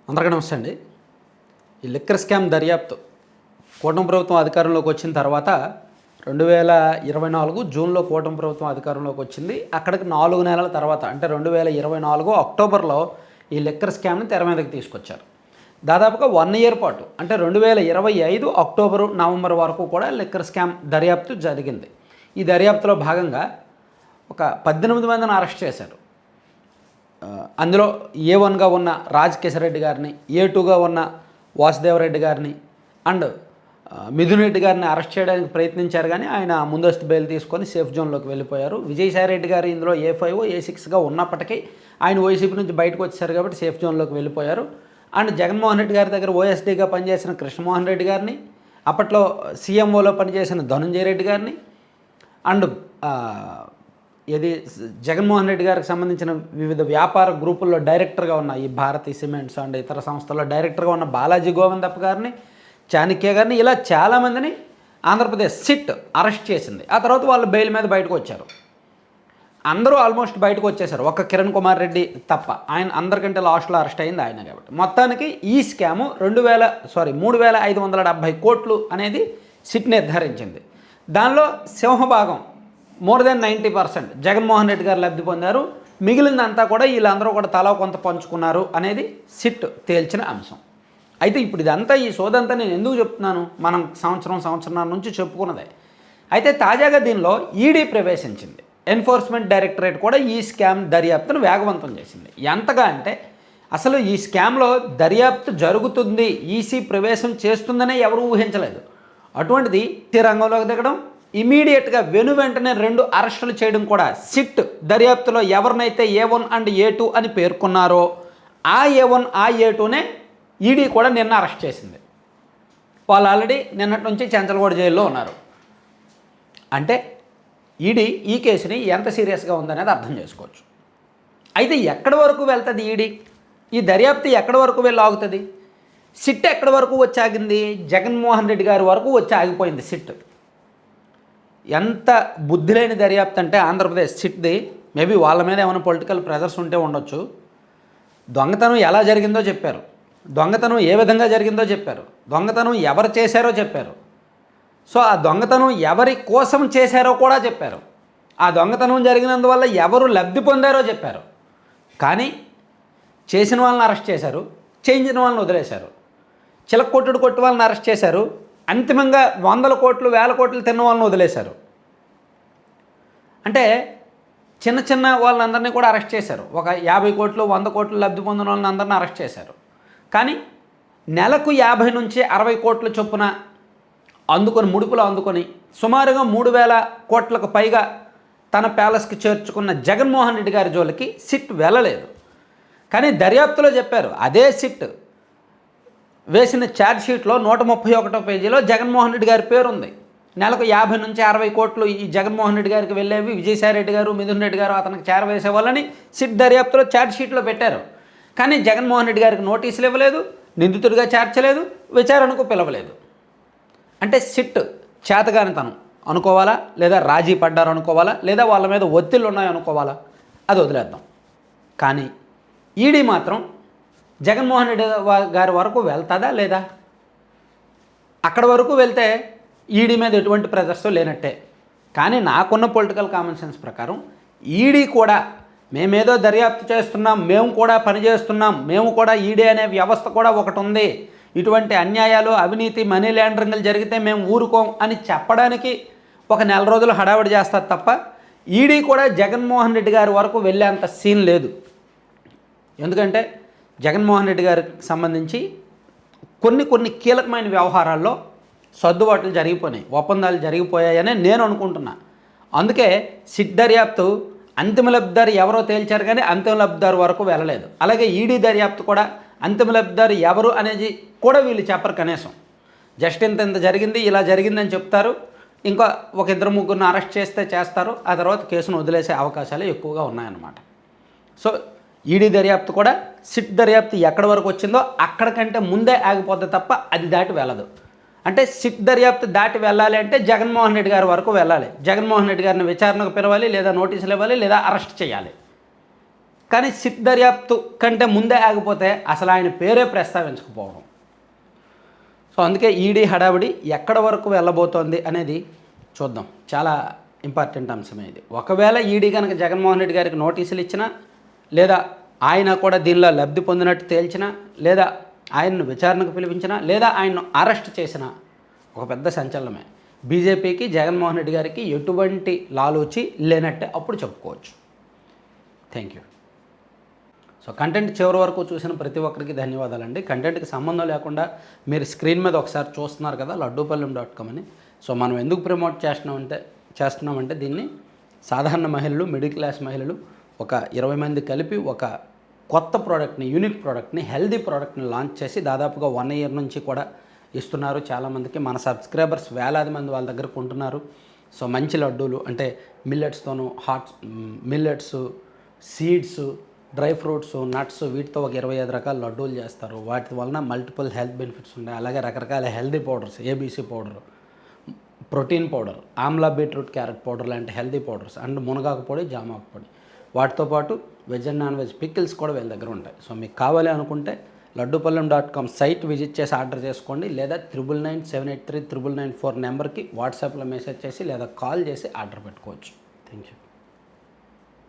అందరికీ నమస్తే అండి. ఈ లిక్కర్ స్కామ్ దర్యాప్తు కూటమి ప్రభుత్వం అధికారంలోకి వచ్చిన తర్వాత 2024 జూన్లో కూటమి ప్రభుత్వం అధికారంలోకి వచ్చింది. అక్కడికి 4 నెలల తర్వాత అంటే 2024 అక్టోబర్లో ఈ లిక్కర్ స్కామ్ని తెర మీదకి తీసుకొచ్చారు. దాదాపుగా 1 ఇయర్ పాటు అంటే 2025 అక్టోబరు నవంబర్ వరకు కూడా లిక్కర్ స్కామ్ దర్యాప్తు జరిగింది. ఈ దర్యాప్తులో భాగంగా ఒక 18 మందిని అరెస్ట్ చేశారు. అందులో A1గా ఉన్న రాజకేశరెడ్డి గారిని, A2గా ఉన్న వాసుదేవరెడ్డి గారిని అండ్ మిథున్ రెడ్డి గారిని అరెస్ట్ చేయడానికి ప్రయత్నించారు, కానీ ఆయన ముందస్తు బెయిల్ తీసుకొని సేఫ్ జోన్లోకి వెళ్ళిపోయారు. విజయసాయిరెడ్డి గారు ఇందులో A5 A6గా ఉన్నప్పటికీ ఆయన వైసీపీ నుంచి బయటకు వచ్చారు కాబట్టి సేఫ్ జోన్లోకి వెళ్ళిపోయారు. అండ్ జగన్మోహన్ రెడ్డి గారి దగ్గర OSDగా పనిచేసిన కృష్ణమోహన్ రెడ్డి గారిని, అప్పట్లో CMOలో పనిచేసిన ధనుంజయ రెడ్డి గారిని అండ్ ఇది జగన్మోహన్ రెడ్డి గారికి సంబంధించిన వివిధ వ్యాపార గ్రూపుల్లో డైరెక్టర్గా ఉన్న ఈ భారతీ సిమెంట్స్ అండ్ ఇతర సంస్థల్లో డైరెక్టర్గా ఉన్న బాలాజీ గోవిందప్ప గారిని, చాణక్య గారిని, ఇలా చాలామందిని ఆంధ్రప్రదేశ్ సిట్ అరెస్ట్ చేసింది. ఆ తర్వాత వాళ్ళు బెయిల్ మీద బయటకు వచ్చారు. అందరూ ఆల్మోస్ట్ బయటకు వచ్చేసారు, ఒక్క కిరణ్ కుమార్ రెడ్డి తప్ప. ఆయన అందరికంటే లాస్ట్లో అరెస్ట్ అయింది ఆయన కాబట్టి. మొత్తానికి ఈ స్కాము 3,570 కోట్లు అనేది సిట్ నిర్ధారించింది. దానిలో సింహభాగం మోర్ దెన్ 90% జగన్మోహన్ రెడ్డి గారు లబ్ధి పొందారు. మిగిలిందంతా కూడా వీళ్ళందరూ కూడా తలా కొంత పంచుకున్నారు అనేది సిట్ తేల్చిన అంశం. అయితే ఇప్పుడు ఇదంతా ఈ సోదంతా నేను ఎందుకు చెప్తున్నాను, మనం సంవత్సరం నుంచి చెప్పుకున్నదే. అయితే తాజాగా దీనిలో ఈడీ ప్రవేశించింది. ఎన్ఫోర్స్మెంట్ డైరెక్టరేట్ కూడా ఈ స్కామ్ దర్యాప్తును వేగవంతం చేసింది. ఎంతగా అంటే అసలు ఈ స్కామ్లో దర్యాప్తు జరుగుతుంది, ఈసీ ప్రవేశం చేస్తుందనే ఎవరు ఊహించలేదు. అటువంటిది రంగంలోకి దిగడం, ఇమీడియట్గా వెంటనే 2 అరెస్టులు చేయడం కూడా. సిట్ దర్యాప్తులో ఎవరినైతే A1 అండ్ A2 అని పేర్కొన్నారో ఆ A1 ఆ A2నే ఈడీ కూడా నిన్న అరెస్ట్ చేసింది. వాళ్ళు ఆల్రెడీ నిన్నటి నుంచి చెంచల్గూడ జైల్లో ఉన్నారు. అంటే ఈడీ ఈ కేసుని ఎంత సీరియస్గా ఉందనేది అర్థం చేసుకోవచ్చు. అయితే ఎక్కడి వరకు వెళ్తుంది ఈడీ, ఈ దర్యాప్తు ఎక్కడి వరకు వెళ్ళి ఆగుతుంది? సిట్ ఎక్కడి వరకు వచ్చి ఆగింది? జగన్మోహన్ రెడ్డి గారి వరకు వచ్చి ఆగిపోయింది సిట్. ఎంత బుద్ధి లేని దర్యాప్తు అంటే ఆంధ్రప్రదేశ్ సిట్ది. మేబీ వాళ్ళ మీద ఏమైనా పొలిటికల్ ప్రెజర్స్ ఉంటే ఉండొచ్చు. దొంగతనం ఎలా జరిగిందో చెప్పారు, దొంగతనం ఏ విధంగా జరిగిందో చెప్పారు, దొంగతనం ఎవరు చేశారో చెప్పారు. సో ఆ దొంగతనం ఎవరి కోసం చేశారో కూడా చెప్పారు. ఆ దొంగతనం జరిగినందువల్ల ఎవరు లబ్ధి పొందారో చెప్పారు. కానీ చేసిన వాళ్ళని అరెస్ట్ చేశారు, చేయించిన వాళ్ళని వదిలేశారు. చిలక్కొట్టుడు కొట్టు వాళ్ళని అరెస్ట్ చేశారు, అంతిమంగా 100 కోట్లు 1000 కోట్లు తిన్న వాళ్ళని వదిలేశారు. అంటే చిన్న వాళ్ళందరినీ కూడా అరెస్ట్ చేశారు. ఒక 50 కోట్లు 100 కోట్లు లబ్ధి పొందిన వాళ్ళని అందరినీ అరెస్ట్ చేశారు. కానీ నెలకు 50 నుంచి 60 కోట్ల చొప్పున ముడుపులు అందుకొని సుమారుగా 3,000 కోట్లకు పైగా తన ప్యాలెస్కి చేర్చుకున్న జగన్మోహన్ రెడ్డి గారి జోలికి సిట్ వెళ్ళలేదు. కానీ దర్యాప్తులో చెప్పారు, అదే సిట్ వేసిన ఛార్జ్షీట్లో 131వ పేజీలో జగన్మోహన్ రెడ్డి గారి పేరు ఉంది. నెలకు 50 నుంచి 60 కోట్లు ఈ జగన్మోహన్ రెడ్డి గారికి వెళ్ళేవి, విజయసాయిరెడ్డి గారు మిథున్ రెడ్డి గారు అతనికి చేరవేసే వాళ్ళని సిట్ దర్యాప్తులో ఛార్జ్షీట్లో పెట్టారు. కానీ జగన్మోహన్ రెడ్డి గారికి నోటీసులు ఇవ్వలేదు, నిందితుడిగా చేర్చలేదు, విచారణకు పిలవలేదు. అంటే సిట్ చేతగానితనం అనుకోవాలా, లేదా రాజీ పడ్డారు అనుకోవాలా, లేదా వాళ్ళ మీద ఒత్తిళ్ళు ఉన్నాయి అనుకోవాలా, అది వదిలేద్దాం. కానీ ఈడీ మాత్రం జగన్మోహన్ రెడ్డి గారి వరకు వెళ్తుందా లేదా? అక్కడ వరకు వెళ్తే ఈడీ మీద ఎటువంటి ప్రెజర్స్ లేనట్టే. కానీ నాకున్న పొలిటికల్ కామన్ సెన్స్ ప్రకారం ఈడీ కూడా మేమేదో దర్యాప్తు చేస్తున్నాం, మేము కూడా పనిచేస్తున్నాం, మేము కూడా ఈడీ అనే వ్యవస్థ కూడా ఒకటి ఉంది, ఇటువంటి అన్యాయాలు అవినీతి మనీ లాండరింగ్లు జరిగితే మేము ఊరుకోం అని చెప్పడానికి ఒక నెల రోజులు హడావిడి చేస్తారు తప్ప ఈడీ కూడా జగన్మోహన్ రెడ్డి గారి వరకు వెళ్ళేంత సీన్ లేదు. ఎందుకంటే జగన్మోహన్ రెడ్డి గారికి సంబంధించి కొన్ని కీలకమైన వ్యవహారాల్లో సర్దుబాట్లు జరిగిపోయినాయి, ఒప్పందాలు జరిగిపోయాయని నేను అనుకుంటున్నా. అందుకే సిట్ దర్యాప్తు అంతిమ లబ్ధిదారు ఎవరో తేల్చారు, కానీ అంతిమ లబ్ధిదారు వరకు వెళ్ళలేదు. అలాగే ఈడీ దర్యాప్తు కూడా అంతిమ లబ్ధిదారు ఎవరు అనేది కూడా వీళ్ళు చెప్పరు. కనీసం జస్ట్ ఇంత జరిగింది, ఇలా జరిగిందని చెప్తారు, ఇంకా ఒక 2-3 అరెస్ట్ చేస్తే చేస్తారు, ఆ తర్వాత కేసును వదిలేసే అవకాశాలు ఎక్కువగా ఉన్నాయన్నమాట. సో ఈడీ దర్యాప్తు కూడా సిట్ దర్యాప్తు ఎక్కడి వరకు వచ్చిందో అక్కడికంటే ముందే ఆగిపోద్ది తప్ప అది దాటి వెళ్ళదు. అంటే సిట్ దర్యాప్తు దాటి వెళ్ళాలి అంటే జగన్మోహన్ రెడ్డి గారి వరకు వెళ్ళాలి. జగన్మోహన్ రెడ్డి గారిని విచారణకు పిలవాలి, లేదా నోటీసులు ఇవ్వాలి, లేదా అరెస్ట్ చేయాలి. కానీ సిట్ దర్యాప్తు కంటే ముందే ఆగిపోతే అసలు ఆయన పేరే ప్రస్తావించకపోవడం. సో అందుకే ఈడీ హడావిడి ఎక్కడ వరకు వెళ్ళబోతోంది అనేది చూద్దాం. చాలా ఇంపార్టెంట్ అంశమే ఇది. ఒకవేళ ఈడీ కనుక జగన్మోహన్ రెడ్డి గారికి నోటీసులు ఇచ్చినా, లేదా ఆయన కూడా దీనిలో లబ్ధి పొందినట్టు తేల్చినా, లేదా ఆయన్ను విచారణకు పిలిపించినా, లేదా ఆయన్ను అరెస్ట్ చేసినా ఒక పెద్ద సంచలనమే. బీజేపీకి జగన్మోహన్ రెడ్డి గారికి ఎటువంటి లాలూచి లేనట్టే అప్పుడు చెప్పుకోవచ్చు. Thank you. సో కంటెంట్ చివరి వరకు చూసిన ప్రతి ఒక్కరికి ధన్యవాదాలండి. కంటెంట్కి సంబంధం లేకుండా మీరు స్క్రీన్ మీద ఒకసారి చూస్తున్నారు కదా laddupalem.com అని. సో మనం ఎందుకు ప్రమోట్ చేస్తున్నామంటే దీన్ని సాధారణ మహిళలు, మిడిల్ క్లాస్ మహిళలు ఒక 20 మంది కలిపి ఒక కొత్త ప్రోడక్ట్ని, యూనిక్ ప్రోడక్ట్ని, హెల్దీ ప్రోడక్ట్ని లాంచ్ చేసి దాదాపుగా 1 year నుంచి కూడా ఇస్తున్నారు చాలామందికి. మన సబ్స్క్రైబర్స్ వేలాది మంది వాళ్ళ దగ్గర కొంటున్నారు. సో మంచి లడ్డూలు అంటే మిల్లెట్స్తోనూ millets, seeds, dry fruits, nuts వీటితో ఒక 25 రకాల లడ్డూలు చేస్తారు. వాటి వలన మల్టిపుల్ హెల్త్ బెనిఫిట్స్ ఉన్నాయి. అలాగే రకరకాల healthy powders, ABC powder, protein powder, Amla beetroot carrot powder లాంటి హెల్దీ పౌడర్స్ అండ్ మునగాకు పొడి, జామాకు పొడి, వాటితో పాటు veg and non veg pickles కూడా వీళ్ళ దగ్గర ఉంటాయి. సో మీకు కావాలి అనుకుంటే laddupalem.com సైట్ విజిట్ చేసి ఆర్డర్ చేసుకోండి, లేదా 9997839994 నెంబర్కి వాట్సాప్లో మెసేజ్ చేసి లేదా కాల్ చేసి ఆర్డర్ పెట్టుకోవచ్చు. Thank you.